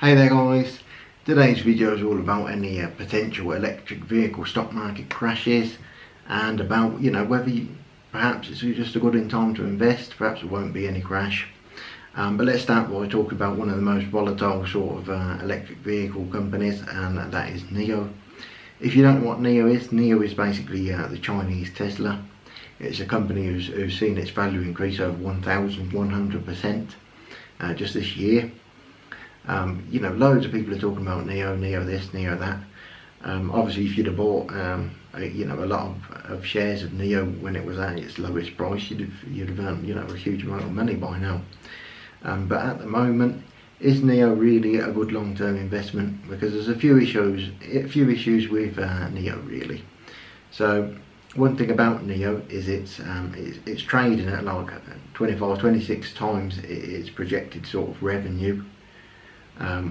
Hey there guys, today's video is all about any potential electric vehicle stock market crashes and about whether perhaps it's just a good time to invest, perhaps there won't be any crash. But let's start by talking about one of the most volatile sort of electric vehicle companies, and that is NIO. If you don't know what NIO is basically the Chinese Tesla. It's a company who's seen its value increase over 1,100% just this year. Loads of people are talking about NIO this, NIO that. Obviously, if you'd have bought, a lot of shares of NIO when it was at its lowest price, you'd have earned, a huge amount of money by now. But at the moment, is NIO really a good long-term investment? Because there's a few issues with NIO really. So one thing about NIO is it's trading at like 26 times its projected sort of revenue.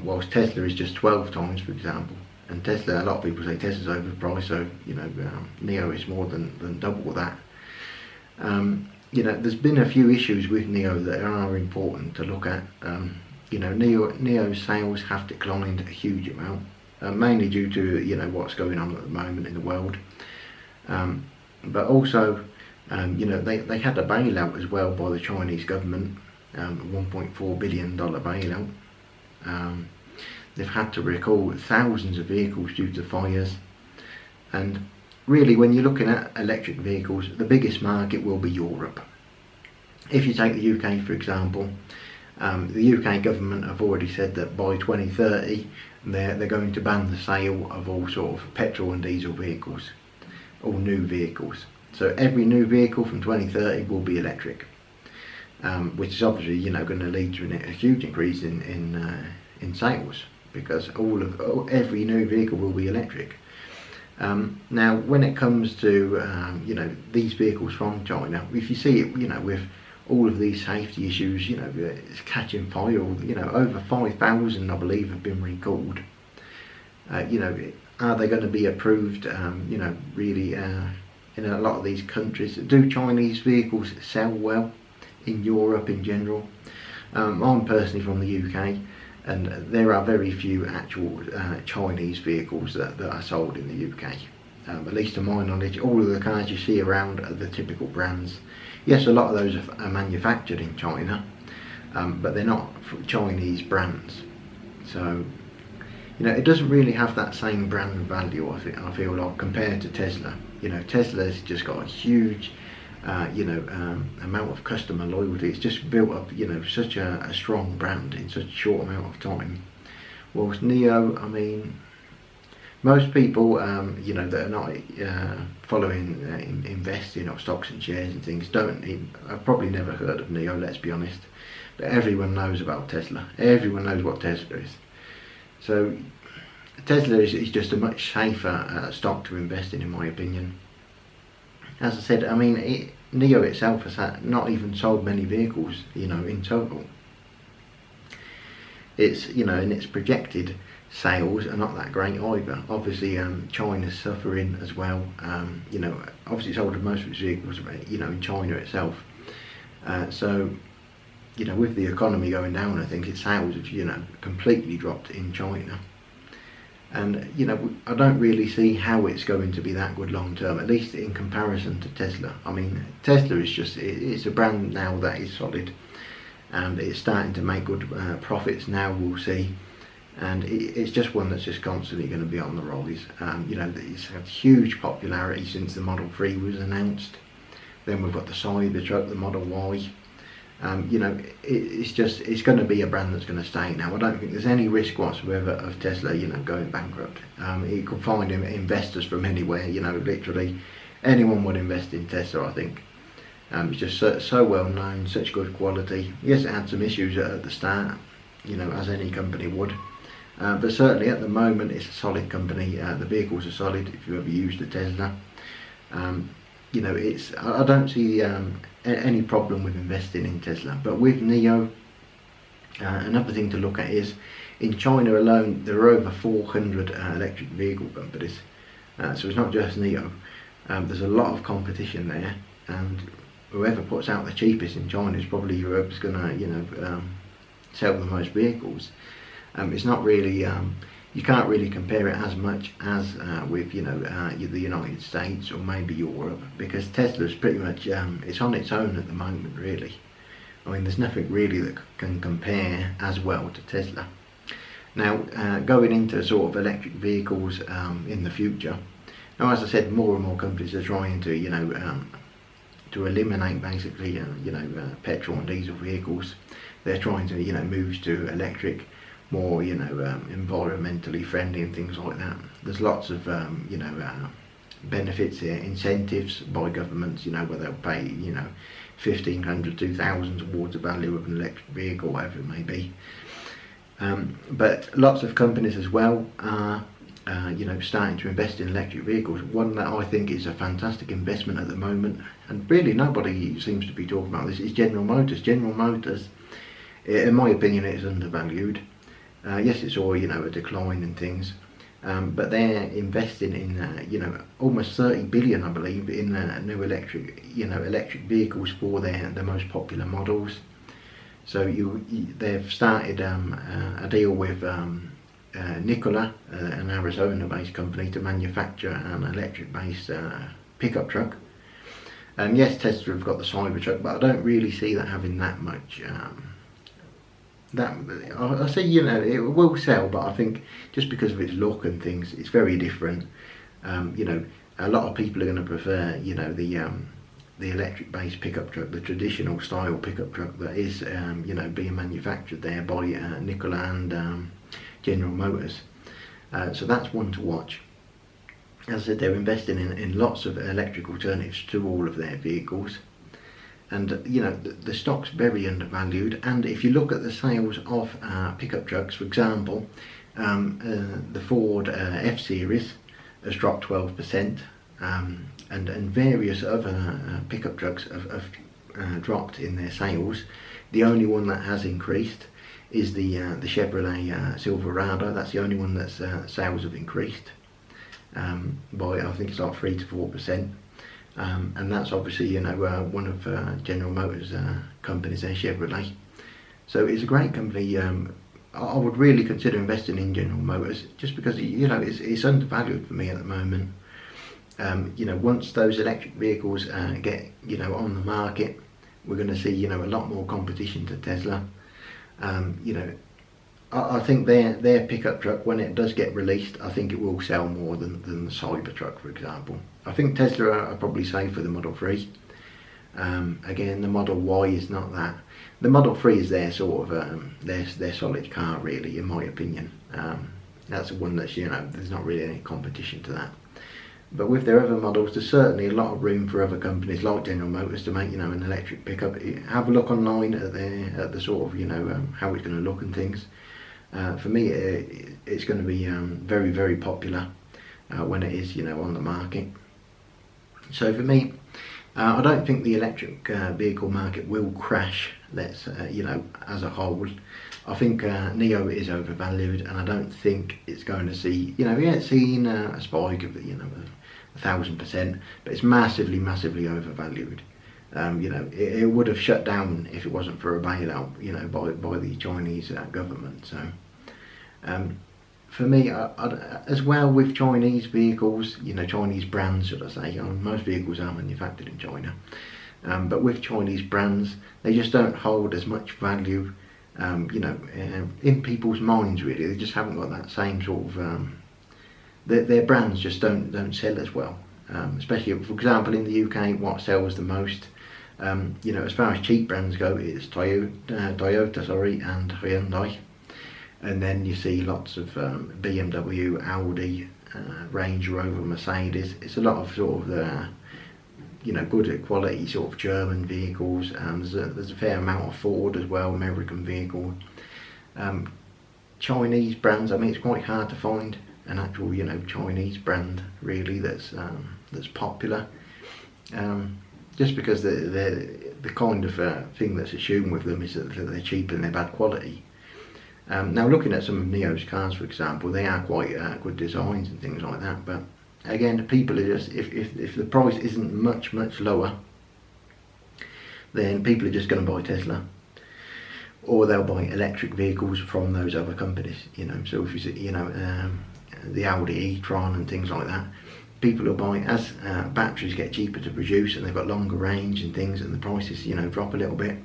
Whilst Tesla is just 12 times, for example. And Tesla, a lot of people say Tesla's overpriced, so NIO is more than double that. There's been a few issues with NIO that are important to look at. NIO's sales have declined a huge amount, mainly due to what's going on at the moment in the world. But also, they had a bailout as well by the Chinese government, $1.4 billion bailout. They've had to recall thousands of vehicles due to fires, and really when you're looking at electric vehicles, the biggest market will be Europe. If you take the UK for example, the UK government have already said that by 2030 they're going to ban the sale of all sort of petrol and diesel vehicles, all new vehicles. So every new vehicle from 2030 will be electric. Which is obviously going to lead to a huge increase in sales, because every new vehicle will be electric. Now when it comes to these vehicles from China, if you see it with all of these safety issues, it's catching fire, over 5,000 I believe have been recalled. Are they going to be approved really in a lot of these countries? Do Chinese vehicles sell well in Europe in general? I'm personally from the UK, and there are very few actual Chinese vehicles that are sold in the UK. At least to my knowledge, all of the cars you see around are the typical brands. Yes, a lot of those are manufactured in China, but they're not Chinese brands. So it doesn't really have that same brand value, I feel like, compared to Tesla. Tesla's just got a huge amount of customer loyalty. It's just built up such a strong brand in such a short amount of time. Whilst NIO, I mean, most people that are not following investing or stocks and shares and things I've probably never heard of NIO, let's be honest. But everyone knows about Tesla. Everyone knows what Tesla is. So Tesla is just a much safer stock to invest in my opinion. As I said, I mean, NIO itself has not even sold many vehicles, in total. It's, and its projected sales are not that great either. Obviously, China's suffering as well. Obviously sold most of its vehicles, in China itself. So, with the economy going down, I think its sales have, completely dropped in China. And I don't really see how it's going to be that good long term, at least in comparison to Tesla. I mean, Tesla is it's a brand now that is solid, and it's starting to make good profits now, we'll see. And it's just one that's just constantly going to be on the rise. It's had huge popularity since the Model 3 was announced. Then we've got the Cybertruck, the Model Y. It's going to be a brand that's going to stay now. I don't think there's any risk whatsoever of Tesla, going bankrupt. It could find investors from anywhere, literally anyone would invest in Tesla, I think. It's just so well known, such good quality. Yes, it had some issues at the start, as any company would. But certainly at the moment it's a solid company. The vehicles are solid if you ever used a Tesla. I don't see any problem with investing in Tesla. But with NIO, another thing to look at is, in China alone there are over 400 electric vehicle companies. So it's not just NIO. There's a lot of competition there, and whoever puts out the cheapest in China is probably whoever's going to sell the most vehicles. It's not really, you can't really compare it as much as with the United States or maybe Europe, because Tesla's pretty much it's on its own at the moment really. I mean, there's nothing really that can compare as well to Tesla. Now, going into sort of electric vehicles in the future, now as I said, more and more companies are trying to to eliminate basically petrol and diesel vehicles. They're trying to move to electric, more environmentally friendly and things like that. There's lots of benefits here, incentives by governments, where they'll pay 1,500, 2,000 towards the value of an electric vehicle, whatever it may be. But lots of companies as well are starting to invest in electric vehicles. One that I think is a fantastic investment at the moment, and really nobody seems to be talking about this, is General Motors. General Motors, in my opinion, it is undervalued. Yes, it's all a decline in things, but they're investing in almost 30 billion, I believe, in new electric vehicles for their most popular models. So they've started a deal with Nikola, an Arizona-based company, to manufacture an electric-based pickup truck. Yes, Tesla have got the Cybertruck, but I don't really see that having that much. I say it will sell, but I think just because of its look and things, it's very different. A lot of people are going to prefer the electric-based pickup truck, the traditional style pickup truck that is being manufactured there by Nikola and General Motors. So that's one to watch. As I said, they're investing in lots of electric alternatives to all of their vehicles, and the stock's very undervalued. And if you look at the sales of pickup trucks, for example, the Ford F-Series has dropped 12%, and various other pickup trucks have dropped in their sales. The only one that has increased is the Chevrolet Silverado. That's the only one that's sales have increased by, I think it's like 3 to 4%, and that's obviously one of General Motors companies there, Chevrolet. So it's a great company. I would really consider investing in General Motors, just because it's undervalued for me at the moment. Once those electric vehicles get on the market, we're going to see a lot more competition to Tesla. I think their pickup truck, when it does get released, I think it will sell more than the Cybertruck, for example. I think Tesla are probably safe for the Model 3. Again, the Model Y is not that. The Model 3 is their sort of their solid car, really, in my opinion. That's the one that's there's not really any competition to that. But with their other models, there's certainly a lot of room for other companies like General Motors to make an electric pickup. Have a look online at the sort of how it's going to look and things. For me, it's going to be very, very popular when it is on the market. So for me, I don't think the electric vehicle market will crash. Let's as a whole, I think NIO is overvalued, and I don't think it's going to see it's seen a spike of 1,000%, but it's massively, massively overvalued. It would have shut down if it wasn't for a bailout by the Chinese government. So for me, as well with Chinese vehicles, Chinese brands, should I say, most vehicles are manufactured in China, but with Chinese brands, they just don't hold as much value in people's minds, really. They just haven't got that same sort of their brands just don't sell as well, especially, for example, in the UK. What sells the most, as far as cheap brands go, is Toyota, and Hyundai, and then you see lots of BMW, Audi, Range Rover, Mercedes. It's a lot of sort of the good quality sort of German vehicles. There's a fair amount of Ford as well, American vehicle. Chinese brands, I mean, it's quite hard to find an actual Chinese brand really that's popular, just because the kind of thing that's assumed with them is that they're cheap and they're bad quality. Now, looking at some of NIO's cars, for example, they are quite good designs and things like that, but again, people are just, if the price isn't much lower, then people are just going to buy Tesla. or they'll buy electric vehicles from those other companies. So if you the Audi e-tron and things like that, people will buy as batteries get cheaper to produce and they've got longer range and things, and the prices drop a little bit.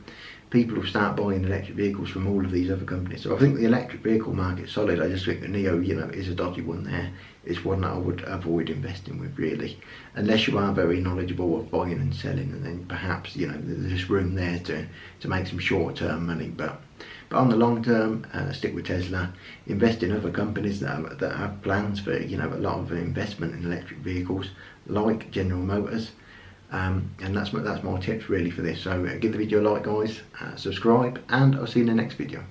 People will start buying electric vehicles from all of these other companies. So I think the electric vehicle market's solid. I just think the NIO is a dodgy one there. It's one that I would avoid investing with, really, unless you are very knowledgeable of buying and selling, and then perhaps there's room there to make some short-term money. But on the long term, stick with Tesla. Invest in other companies that have plans for a lot of investment in electric vehicles, like General Motors. And that's my tips really for this. So give the video a like, guys, subscribe, and I'll see you in the next video.